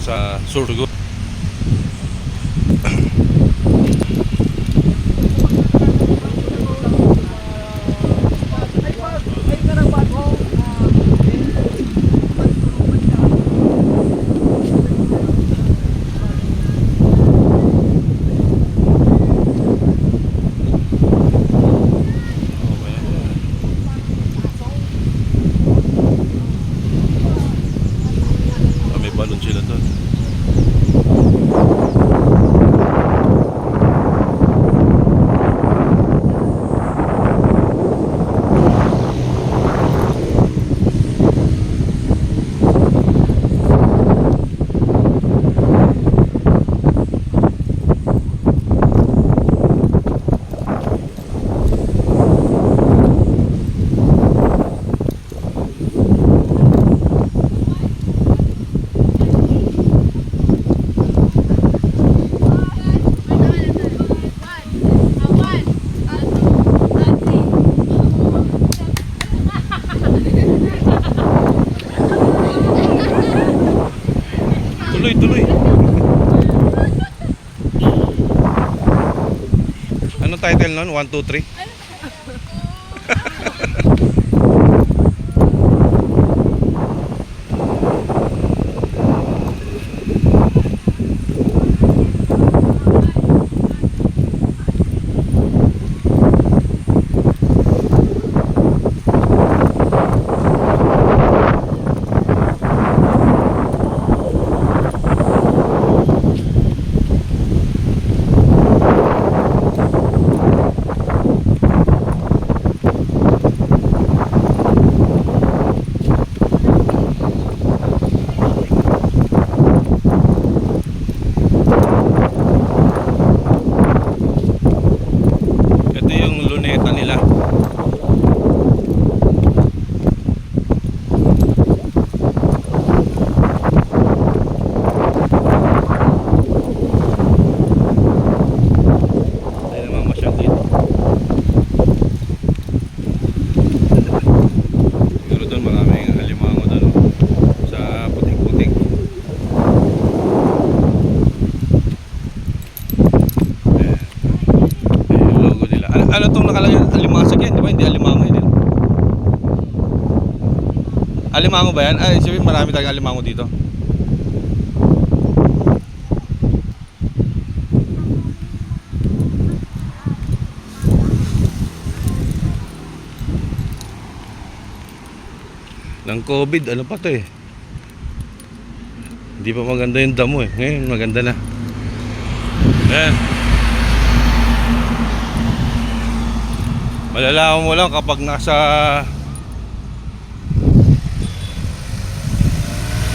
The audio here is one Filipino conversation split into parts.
sa Surigao. May balon sila doon. Tuloy. Anong title nun? 1, 2, 3? Ito yung luneta nila. Ay naman masyad dito. Siguro doon maraming halimango doon sa putik-putik. Logo nila. Ano itong nakalagay? Alimasag yan, di ba? Hindi alimango yun. Alimango ba yan? Ay, sabihin marami tayong alimango dito. Ng COVID, ano pa to eh. Hindi pa maganda yung damo eh. Ngayon maganda na. Ayan. Malalaman mo lang kapag nasa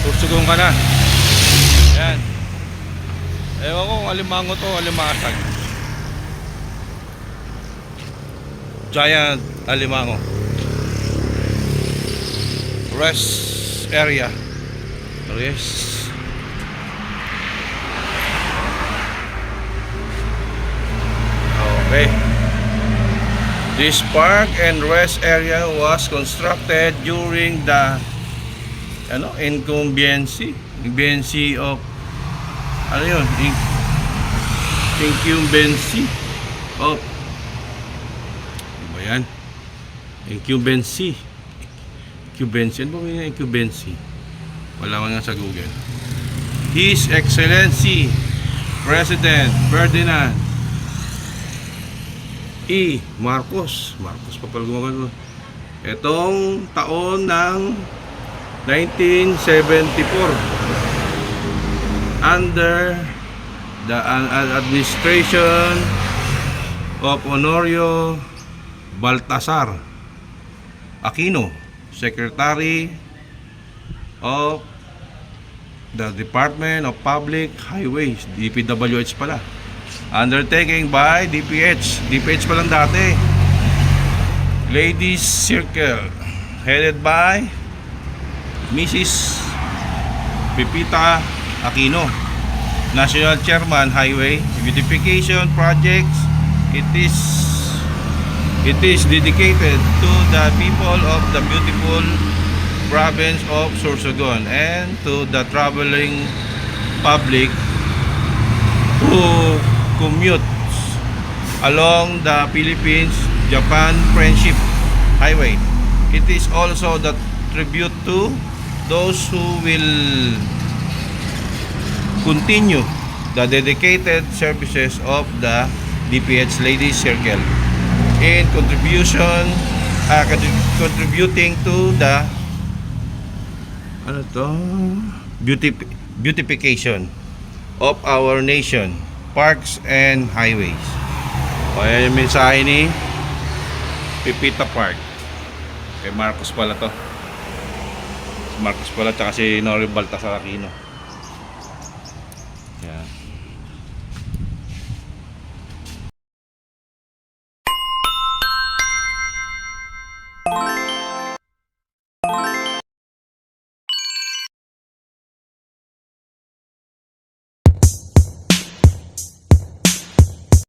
Surigao ka na. Ayan. Ewan ko kung alimango to o alimasag. Giant alimango. Rest area. Rest. Okay. This park and rest area was constructed during the incumbency of incumbency of ano ba yan? Incumbency. Ano ba yung incumbency? Wala ko nga sa Google. His Excellency President Ferdinand E. Marcos pa pala gumagawa. Itong taon ng 1974 under the administration of Honorio Baltasar Aquino, Secretary of the Department of Public Highways, DPWH pala. Undertaking by DPH pa lang dati. Ladies Circle, headed by Mrs. Pipita Aquino, National Chairman, Highway Beautification Projects. It is dedicated to the people of the beautiful province of Sorsogon and to the traveling public who commute along the Philippines-Japan Friendship Highway. It is also the tribute to those who will continue the dedicated services of the DPH Ladies Circle in contributing to the beautification of our nation, parks and highways. O yan yung mensahe ni Pipita Park. Kay Marcos pala to. Si Marcos pala tsaka si Nori Baltasar Aquino. Yan.